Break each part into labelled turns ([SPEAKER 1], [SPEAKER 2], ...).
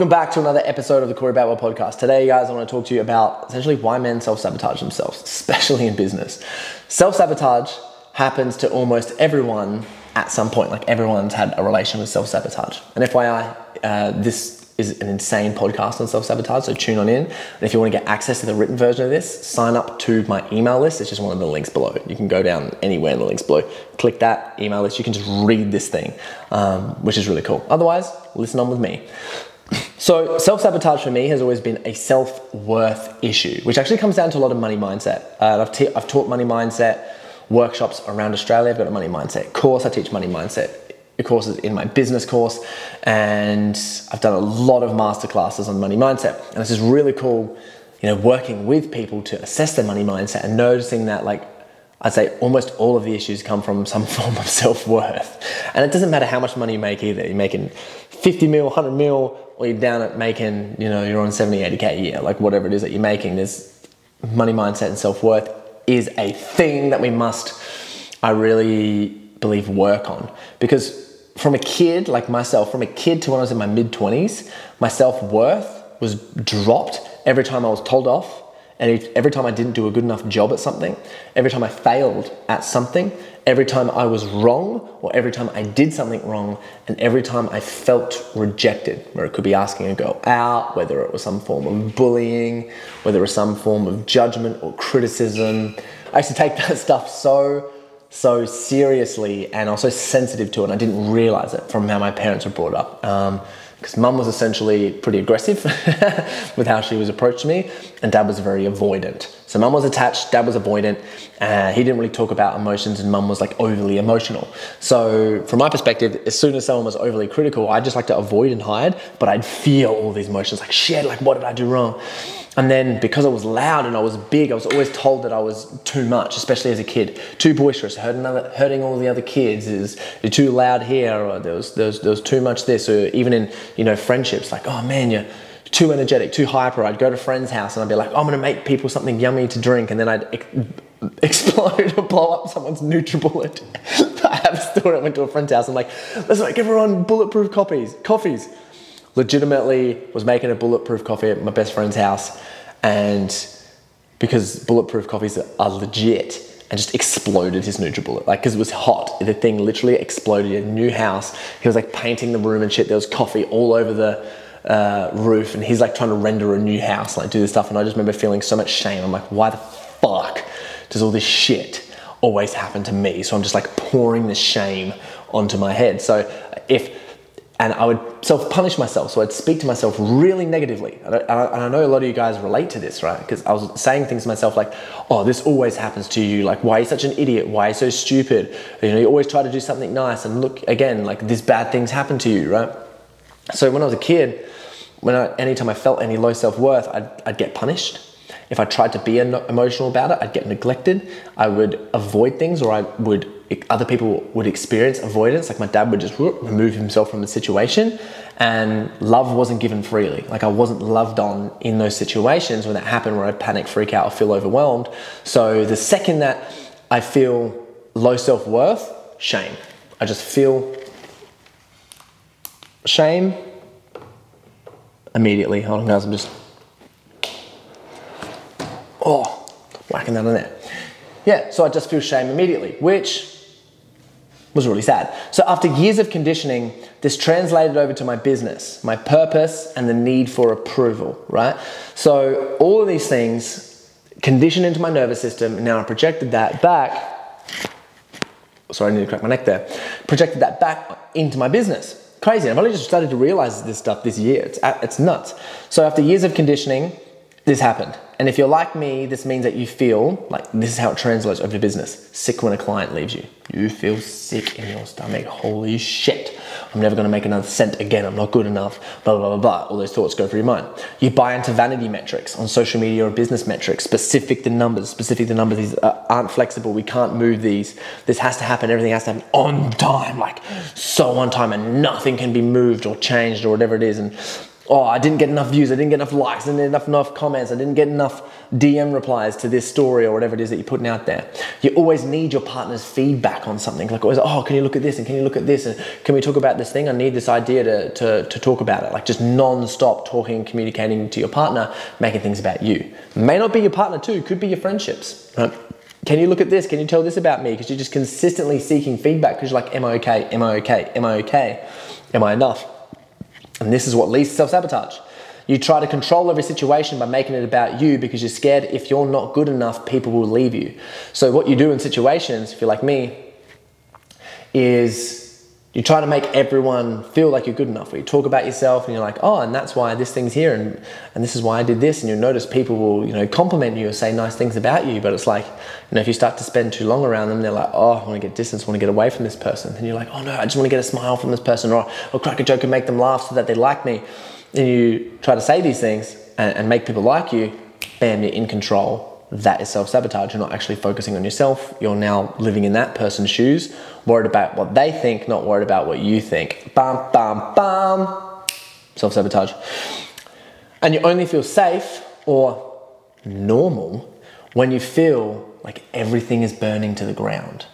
[SPEAKER 1] Welcome back to another episode of the Corey Boutwell podcast. Today, guys, I want to talk to you about essentially why men self-sabotage themselves, especially in business. Self-sabotage happens to almost everyone at some point. Like, everyone's had a relation with self-sabotage. And FYI, this is an insane podcast on self-sabotage, so tune on in. And if you want to get access to the written version of this, sign up to my email list. It's just one of the links below. You can go down anywhere in the links below, click that email list. You can just read this thing, which is really cool. Otherwise, listen on with me. So self-sabotage for me has always been a self-worth issue, which actually comes down to a lot of money mindset. I've taught money mindset workshops around Australia. I've got a money mindset course. I teach money mindset courses in my business course, and I've done a lot of masterclasses on money mindset. And this is really cool, working with people to assess their money mindset and noticing that, like, I'd say almost all of the issues come from some form of self-worth. And it doesn't matter how much money you make either. You're making 50 mil, 100 mil, or you're down at making, you're on 70, 80K a year, like whatever it is that you're making. There's money mindset and self-worth is a thing that we must, I really believe, work on. Because from a kid, like myself, from a kid to when I was in my mid-20s, my self-worth was dropped every time I was told off, and every time I didn't do a good enough job at something, every time I failed at something, every time I was wrong, or every time I did something wrong, and every time I felt rejected, where it could be asking a girl out, whether it was some form of bullying, whether it was some form of judgment or criticism. I used to take that stuff so seriously, and I was so sensitive to it, and I didn't realize it from how my parents were brought up. Because mum was essentially pretty aggressive with how she was approached to me, and dad was very avoidant. So mum was attached, dad was avoidant. He didn't really talk about emotions, and mum was like overly emotional. So from my perspective, as soon as someone was overly critical, I just like to avoid and hide, but I'd feel all these emotions, like shit, like what did I do wrong? And then because I was loud and I was big, I was always told that I was too much, especially as a kid. Too boisterous, hurting all the other kids, is you're too loud here, or there was too much this, or even in friendships, like, oh man, you're too energetic, too hyper. I'd go to a friend's house and I'd be like, oh, I'm gonna make people something yummy to drink, and then I'd explode or blow up someone's NutriBullet. I have a story. I went to a friend's house and I'm like, let's make everyone bulletproof coffees. Legitimately was making a bulletproof coffee at my best friend's house, and because bulletproof coffees are legit, and just exploded his NutriBullet, like, because it was hot. The thing literally exploded in a new house. He was like painting the room and shit. There was coffee all over the roof, and he's like trying to render a new house, like do this stuff. And I just remember feeling so much shame. I'm like, why the fuck does all this shit always happen to me? So I'm just like pouring this shame onto my head. And I would self-punish myself. So I'd speak to myself really negatively. And I know a lot of you guys relate to this, right? Because I was saying things to myself like, oh, this always happens to you. Like, why are you such an idiot? Why are you so stupid? You always try to do something nice, and look, again, like, these bad things happen to you, right? So when I was a kid, anytime I felt any low self-worth, I'd get punished. If I tried to be emotional about it, I'd get neglected. I would avoid things, or other people would experience avoidance. Like, my dad would just remove himself from the situation, and love wasn't given freely. Like, I wasn't loved on in those situations when that happened, where I'd panic, freak out, or feel overwhelmed. So the second that I feel low self-worth, shame. I just feel shame immediately. Hold on, guys, I'm just whacking that on there. Yeah, so I just feel shame immediately, which was really sad. So after years of conditioning, this translated over to my business, my purpose, and the need for approval, right? So all of these things conditioned into my nervous system, and now I projected that back. Sorry, I need to crack my neck there. Projected that back into my business. Crazy. I've only just started to realize this stuff this year. It's nuts. So after years of conditioning, this happened. And if you're like me, this means that you feel like, this is how it translates over to business. Sick when a client leaves you. You feel sick in your stomach. Holy shit. I'm never going to make another cent again. I'm not good enough. Blah, blah, blah, blah. All those thoughts go through your mind. You buy into vanity metrics on social media or business metrics. Specific to numbers. These aren't flexible. We can't move these. This has to happen. Everything has to happen on time. Like, so on time, and nothing can be moved or changed or whatever it is. And oh, I didn't get enough views, I didn't get enough likes, I didn't get enough comments, I didn't get enough DM replies to this story or whatever it is that you're putting out there. You always need your partner's feedback on something. Like always, oh, can you look at this and can you look at this and can we talk about this thing? I need this idea to talk about it. Like just non-stop talking and communicating to your partner, making things about you. May not be your partner too, could be your friendships, right? Can you look at this? Can you tell this about me? Because you're just consistently seeking feedback because you're like, am I okay? Am I okay? Am I okay? Am I enough? And this is what leads to self-sabotage. You try to control every situation by making it about you because you're scared if you're not good enough, people will leave you. So what you do in situations, if you're like me, is you try to make everyone feel like you're good enough. Where you talk about yourself and you're like, oh, and that's why this thing's here and this is why I did this. And you'll notice people will, you know, compliment you or say nice things about you. But it's like, you know, if you start to spend too long around them, they're like, oh, I want to get distance, I want to get away from this person. And you're like, oh no, I just want to get a smile from this person or crack a joke and make them laugh so that they like me. And you try to say these things and make people like you, bam, you're in control. That is self-sabotage. You're not actually focusing on yourself. You're now living in that person's shoes, worried about what they think, not worried about what you think. Bam, bam, bam. Self-sabotage. And you only feel safe or normal when you feel like everything is burning to the ground,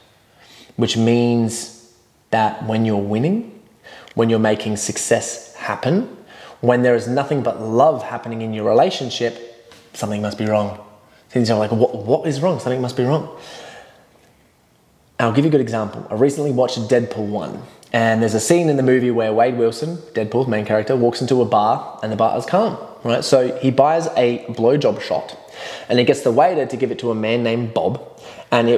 [SPEAKER 1] which means that when you're winning, when you're making success happen, when there is nothing but love happening in your relationship, something must be wrong. Things are like, what is wrong? Something must be wrong. I'll give you a good example. I recently watched Deadpool 1, and there's a scene in the movie where Wade Wilson, Deadpool's main character, walks into a bar, and the bar is calm, right? So he buys a blowjob shot, and he gets the waiter to give it to a man named Bob, and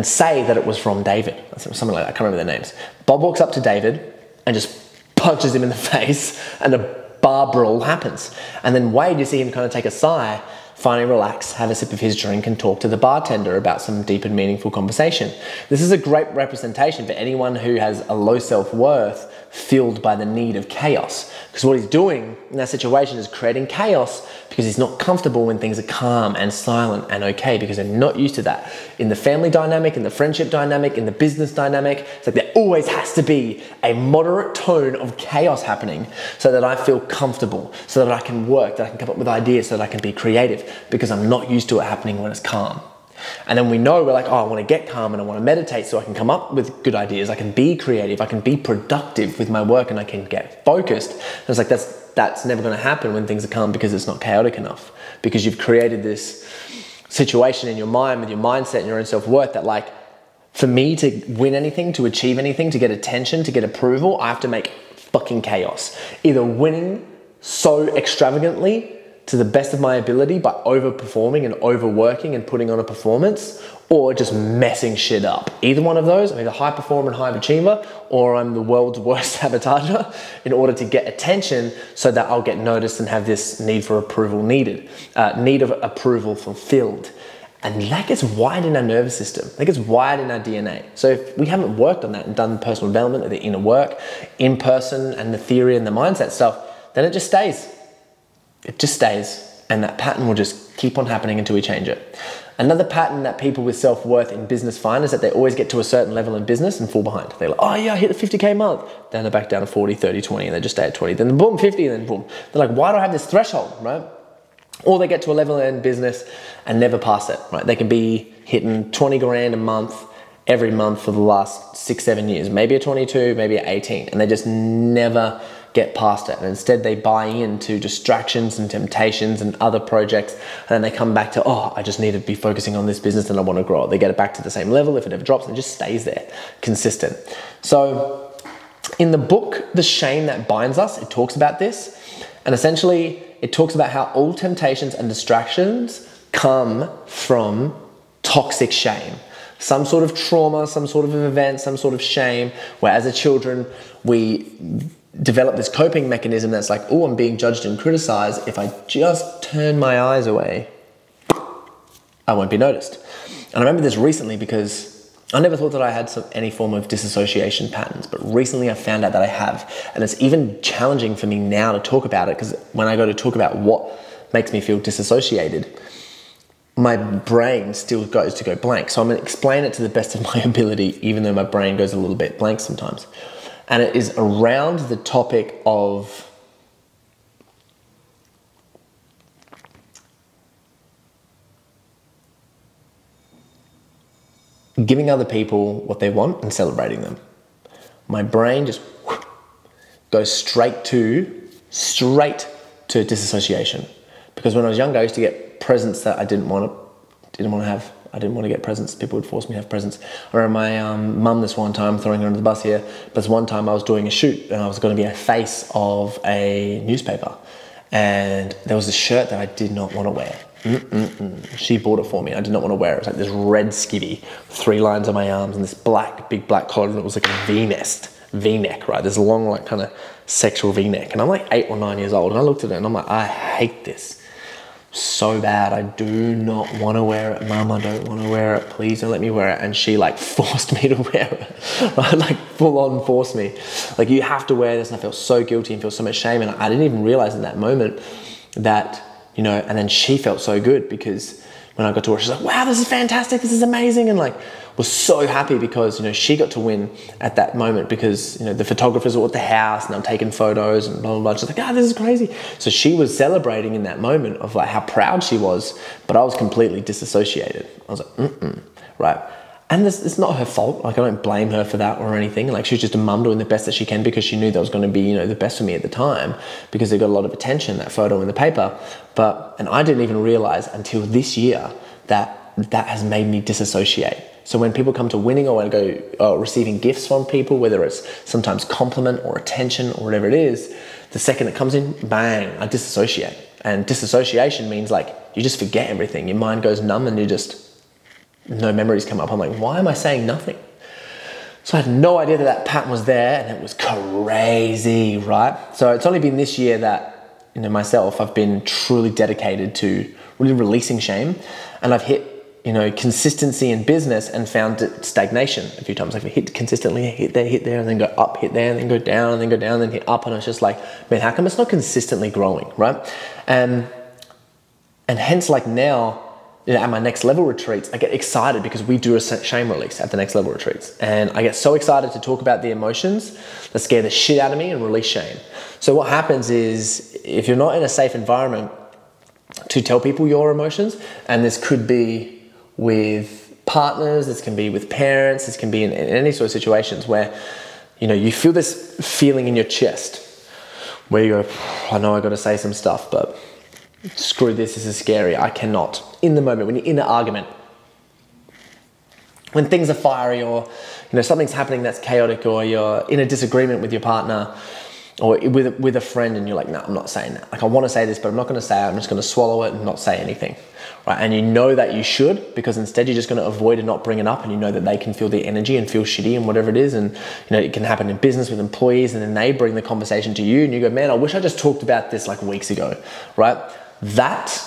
[SPEAKER 1] say that it was from David, something like that. I can't remember their names. Bob walks up to David and just punches him in the face, and a bar brawl happens. And then Wade, you see him kind of take a sigh, finally relax, have a sip of his drink and talk to the bartender about some deep and meaningful conversation. This is a great representation for anyone who has a low self-worth fueled by the need of chaos. Because what he's doing in that situation is creating chaos because he's not comfortable when things are calm and silent and okay because they're not used to that. In the family dynamic, in the friendship dynamic, in the business dynamic, it's like there always has to be a moderate tone of chaos happening so that I feel comfortable, so that I can work, that I can come up with ideas, so that I can be creative because I'm not used to it happening when it's calm. And then we know we're like, oh, I want to get calm and I want to meditate so I can come up with good ideas. I can be creative. I can be productive with my work and I can get focused. And it's like, that's never going to happen when things are calm because it's not chaotic enough. Because you've created this situation in your mind with your mindset and your own self-worth that like, for me to win anything, to achieve anything, to get attention, to get approval, I have to make fucking chaos. Either winning so extravagantly to the best of my ability by overperforming and overworking and putting on a performance, or just messing shit up. Either one of those, I'm either high performer and high achiever, or I'm the world's worst sabotager in order to get attention so that I'll get noticed and have this need for approval need of approval fulfilled. And that gets wired in our nervous system. That gets wired in our DNA. So if we haven't worked on that and done personal development, the inner work, in person, and the theory and the mindset stuff, then it just stays. It just stays, and that pattern will just keep on happening until we change it. Another pattern that people with self-worth in business find is that they always get to a certain level in business and fall behind. They're like, oh yeah, I hit the 50K month. Then they're back down to 40, 30, 20, and they just stay at 20. Then boom, 50, and then boom. They're like, why do I have this threshold, right? Or they get to a level in business and never pass it, right? They can be hitting 20 grand a month every month for the last 6, 7 years. Maybe at 22, maybe at 18, and they just never get past it. And instead they buy into distractions and temptations and other projects, and then they come back to, oh, I just need to be focusing on this business and I want to grow it. They get it back to the same level. If it ever drops, and it just stays there, consistent. So in the book, The Shame That Binds Us, it talks about this. And essentially it talks about how all temptations and distractions come from toxic shame. Some sort of trauma, some sort of event, some sort of shame, where as a children, we develop this coping mechanism that's like, oh, I'm being judged and criticized. If I just turn my eyes away, I won't be noticed. And I remember this recently because I never thought that I had any form of disassociation patterns, but recently I found out that I have. And it's even challenging for me now to talk about it, because when I go to talk about what makes me feel disassociated, my brain still goes to go blank. So I'm going to explain it to the best of my ability, even though my brain goes a little bit blank sometimes. And it is around the topic of giving other people what they want and celebrating them. My brain just goes straight to disassociation. Because when I was younger, I used to get presents that I didn't want to have. I didn't want to get presents. People would force me to have presents. I remember my mum this one time, throwing her under the bus here, but this one time I was doing a shoot and I was going to be a face of a newspaper. And there was a shirt that I did not want to wear. She bought it for me. I did not want to wear it. It was like this red skivvy, 3 lines on my arms and this big black collar, and it was like a V-neck, right? This long, like kind of sexual V-neck. And I'm like 8 or 9 years old and I looked at it and I'm like, I hate this so bad. I do not want to wear it. Mum, I don't want to wear it. Please don't let me wear it. And she like forced me to wear it, right? Like full on forced me. Like, you have to wear this. And I felt so guilty and feel so much shame. And I didn't even realize in that moment that, you know, and then she felt so good because when I got to work, she's like, wow, this is fantastic. This is amazing. And like, was so happy because, you know, she got to win at that moment because, you know, the photographers were at the house and I'm taking photos and blah, blah, blah. She's like, this is crazy. So she was celebrating in that moment of like how proud she was, but I was completely disassociated. I was like, right. And it's not her fault. Like, I don't blame her for that or anything. Like, she was just a mum doing the best that she can because she knew that was going to be, you know, the best for me at the time because it got a lot of attention, that photo in the paper. And I didn't even realize until this year that has made me disassociate. So when people come to winning or receiving gifts from people, whether it's sometimes compliment or attention or whatever it is, the second it comes in, bang, I disassociate. And disassociation means like you just forget everything. Your mind goes numb and no memories come up. I'm like, why am I saying nothing? So I had no idea that pattern was there, and it was crazy, right? So it's only been this year that, you know, myself, I've been truly dedicated to really releasing shame, and I've hit, you know, consistency in business and found stagnation a few times. Like, I hit consistently, hit there, and then go up, hit there, and then go down, and then go down, and then hit up, and it's just like, man, how come it's not consistently growing, right? And hence, like now, you know, at my next level retreats, I get excited because we do a shame release at the next level retreats. And I get so excited to talk about the emotions that scare the shit out of me and release shame. So what happens is, if you're not in a safe environment to tell people your emotions, and this could be with partners, this can be with parents, this can be in any sort of situations where, you know, you feel this feeling in your chest where you go, I know I got to say some stuff, but screw this is scary, I cannot. In the moment, when you're in an argument, when things are fiery, or, you know, something's happening that's chaotic, or you're in a disagreement with your partner or with a friend, and you're like, no, I'm not saying that. Like, I want to say this, but I'm not going to say it. I'm just going to swallow it and not say anything, right? And you know that you should, because instead you're just going to avoid and not bring it up, and you know that they can feel the energy and feel shitty and whatever it is. And, you know, it can happen in business with employees, and then they bring the conversation to you, and you go, man, I wish I just talked about this like weeks ago, right? That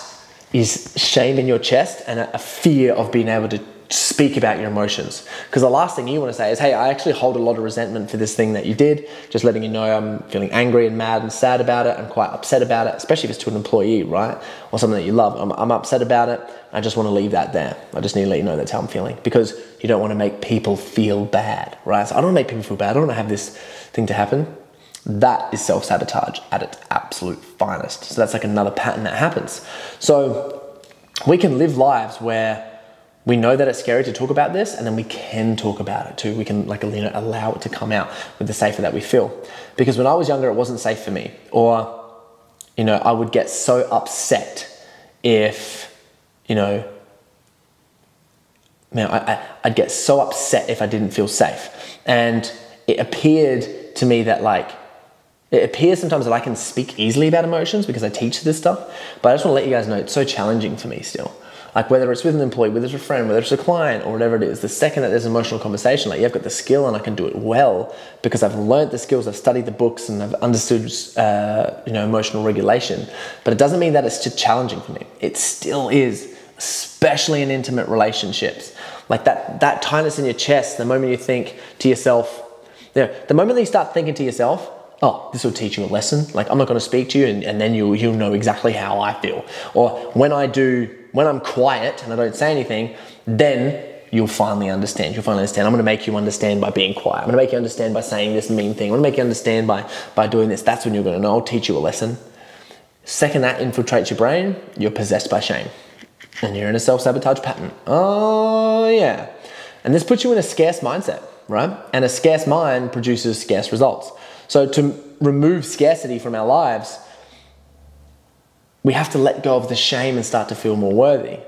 [SPEAKER 1] is shame in your chest and a fear of being able to speak about your emotions. Because the last thing you want to say is, hey, I actually hold a lot of resentment for this thing that you did. Just letting you know I'm feeling angry and mad and sad about it. I'm quite upset about it, especially if it's to an employee, right? Or something that you love. I'm upset about it. I just want to leave that there. I just need to let you know that's how I'm feeling, because you don't want to make people feel bad, right? So I don't want to make people feel bad. I don't want to have this thing to happen. That is self-sabotage at its absolute finest. So that's like another pattern that happens. So we can live lives where we know that it's scary to talk about this, and then we can talk about it too. We can, like, you know, allow it to come out with the safer that we feel. Because when I was younger, it wasn't safe for me. Or, you know, I would get so upset if, you know, man, I'd get so upset if I didn't feel safe. And it appeared to me that, like, it appears sometimes that I can speak easily about emotions because I teach this stuff, but I just want to let you guys know it's so challenging for me still. Like, whether it's with an employee, whether it's a friend, whether it's a client, or whatever it is, the second that there's an emotional conversation, like, yeah, I've got the skill and I can do it well because I've learned the skills, I've studied the books, and I've understood, you know, emotional regulation. But it doesn't mean that it's too challenging for me. It still is, especially in intimate relationships. Like that tightness in your chest, the moment you think to yourself, you know, the moment that you start thinking to yourself, oh, this will teach you a lesson. Like, I'm not going to speak to you, and then you'll know exactly how I feel. Or when I'm quiet and I don't say anything, then you'll finally understand. You'll finally understand. I'm going to make you understand by being quiet. I'm going to make you understand by saying this mean thing. I'm going to make you understand by doing this. That's when you're going to know. I'll teach you a lesson. Second that infiltrates your brain, you're possessed by shame. And you're in a self-sabotage pattern. Oh, yeah. And this puts you in a scarce mindset, right? And a scarce mind produces scarce results. So to remove scarcity from our lives, we have to let go of the shame and start to feel more worthy.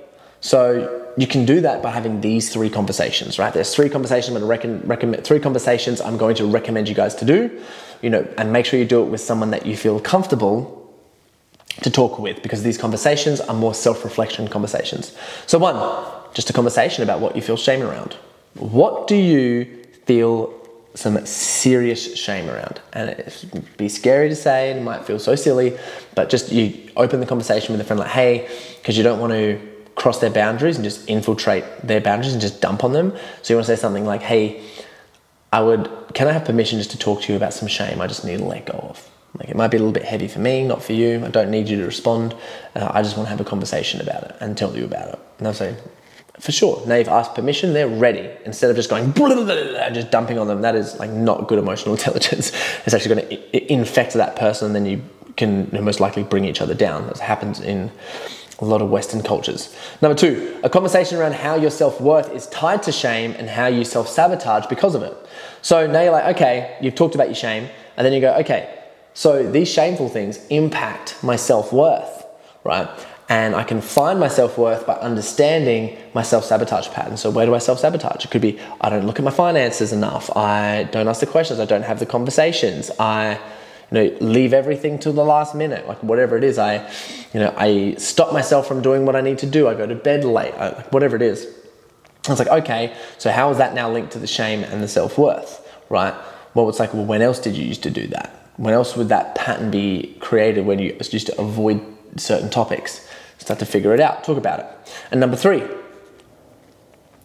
[SPEAKER 1] So you can do that by having these 3 conversations, right? There's 3 conversations I'm going to recommend. 3 conversations I'm going to recommend you guys to do, and make sure you do it with someone that you feel comfortable to talk with, because these conversations are more self-reflection conversations. So 1, just a conversation about what you feel shame around. What do you feel some serious shame around? And it'd be scary to say, and it might feel so silly, but just you open the conversation with a friend like, hey, because you don't want to cross their boundaries and just infiltrate their boundaries and just dump on them. So you want to say something like, hey, can I have permission just to talk to you about some shame I just need to let go of? Like, it might be a little bit heavy for me, not for you. I don't need you to respond. I just want to have a conversation about it and tell you about it. And they'll say, for sure. Now you've asked permission, they're ready. Instead of just going, and just dumping on them, that is like not good emotional intelligence. It's actually going to infect that person, and then you can most likely bring each other down. That happens in a lot of Western cultures. Number 2, a conversation around how your self-worth is tied to shame and how you self-sabotage because of it. So now you're like, okay, you've talked about your shame, and then you go, okay, so these shameful things impact my self-worth, right? And I can find my self-worth by understanding my self-sabotage pattern. So where do I self-sabotage? It could be, I don't look at my finances enough. I don't ask the questions. I don't have the conversations. I leave everything till the last minute, like whatever it is. I stop myself from doing what I need to do. I go to bed late, whatever it is. I was like, okay, so how is that now linked to the shame and the self-worth, right? Well, it's like, well, when else did you used to do that? When else would that pattern be created when you used to avoid certain topics? Start to figure it out, talk about it. And number 3,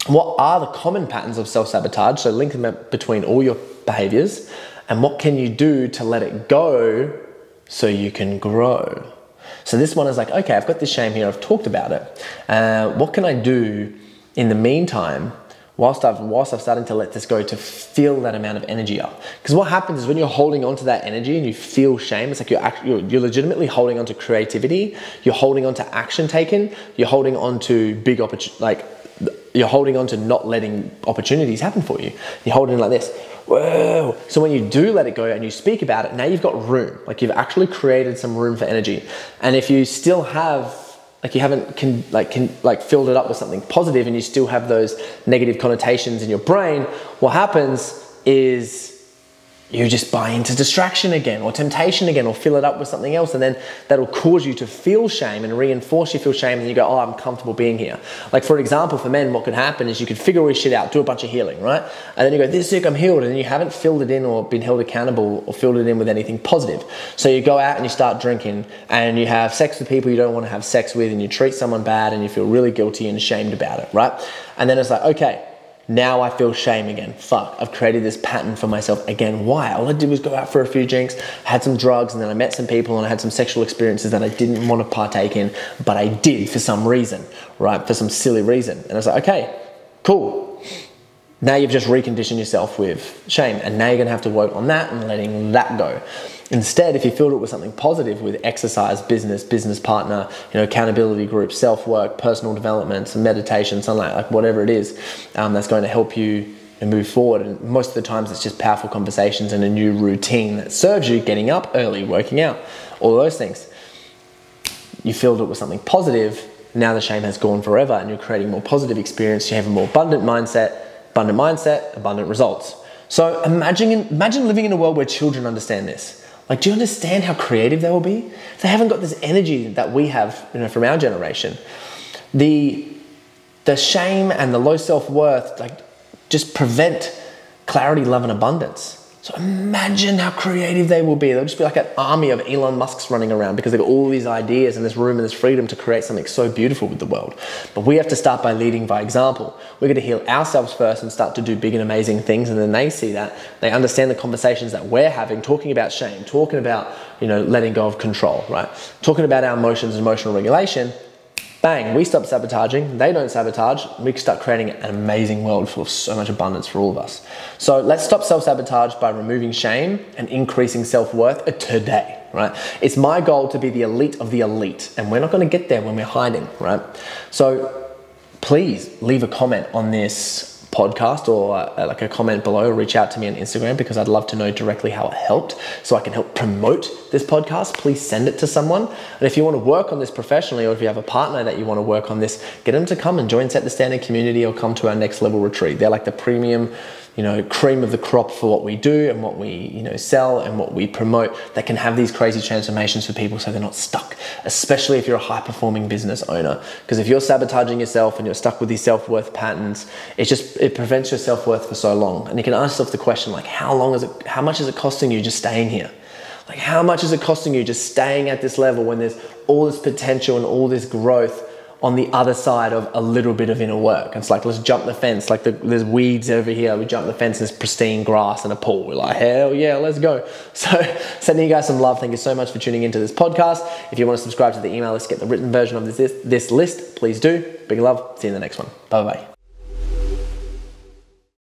[SPEAKER 1] what are the common patterns of self-sabotage? So link them between all your behaviors, and what can you do to let it go so you can grow? So this one is like, okay, I've got this shame here, I've talked about it. What can I do in the meantime whilst I've started to let this go to fill that amount of energy up? Because what happens is when you're holding on to that energy and you feel shame, it's like you're legitimately holding on to creativity, you're holding on to action taken, you're holding on to big you're holding on to not letting opportunities happen for you. You're holding it like this. Whoa. So when you do let it go and you speak about it, now you've got room. Like you've actually created some room for energy. And if you still have, you haven't filled it up with something positive and you still have those negative connotations in your brain, what happens is you just buy into distraction again or temptation again, or fill it up with something else, and then that'll cause you to feel shame and reinforce you feel shame, and you go, oh, I'm comfortable being here. Like for example, for men, what could happen is you could figure all your shit out, do a bunch of healing, right? And then you go, this is sick, I'm healed, and then you haven't filled it in or been held accountable or filled it in with anything positive. So you go out and you start drinking and you have sex with people you don't want to have sex with, and you treat someone bad and you feel really guilty and ashamed about it, right? And then it's like, okay, now I feel shame again. Fuck, I've created this pattern for myself again. Why? All I did was go out for a few drinks, had some drugs, and then I met some people and I had some sexual experiences that I didn't want to partake in, but I did for some reason, right? For some silly reason. And I was like, okay, cool. Now you've just reconditioned yourself with shame, and now you're going to have to work on that and letting that go. Instead, if you filled it with something positive, with exercise, business partner, accountability groups, self-work, personal development, some meditation, something like whatever it is, that's going to help you move forward. And most of the times it's just powerful conversations and a new routine that serves you, getting up early, working out, all those things. You filled it with something positive. Now the shame has gone forever and you're creating more positive experience. You have a more abundant mindset, abundant results. So imagine living in a world where children understand this. Like, do you understand how creative they will be? They haven't got this energy that we have, from our generation. The shame and the low self-worth, just prevent clarity, love, and abundance. So imagine how creative they will be. They'll just be like an army of Elon Musks running around because they've got all these ideas and this room and this freedom to create something so beautiful with the world. But we have to start by leading by example. We're going to heal ourselves first and start to do big and amazing things. And then they see that, they understand the conversations that we're having, talking about shame, talking about, letting go of control, right? Talking about our emotions and emotional regulation. Bang, we stop sabotaging, they don't sabotage, we can start creating an amazing world full of so much abundance for all of us. So let's stop self-sabotage by removing shame and increasing self-worth today, right? It's my goal to be the elite of the elite, and we're not going to get there when we're hiding, right? So please leave a comment on this podcast, or like a comment below, or reach out to me on Instagram, because I'd love to know directly how it helped, so I can help promote this podcast. Please send it to someone. And if you want to work on this professionally, or if you have a partner that you want to work on this, get them to come and join Set the Standard community, or come to our next level retreat. They're like the premium, cream of the crop for what we do and what we, sell and what we promote, that can have these crazy transformations for people so they're not stuck, especially if you're a high performing business owner. Because if you're sabotaging yourself and you're stuck with these self-worth patterns, it prevents your self-worth for so long. And you can ask yourself the question, like, how much is it costing you just staying here? Like, how much is it costing you just staying at this level when there's all this potential and all this growth on the other side of a little bit of inner work? It's like, let's jump the fence. Like, there's weeds over here. We jump the fence, and there's pristine grass and a pool. We're like, hell yeah, let's go. So sending you guys some love. Thank you so much for tuning into this podcast. If you want to subscribe to the email list, get the written version of this list, please do. Big love. See you in the next one. Bye-bye.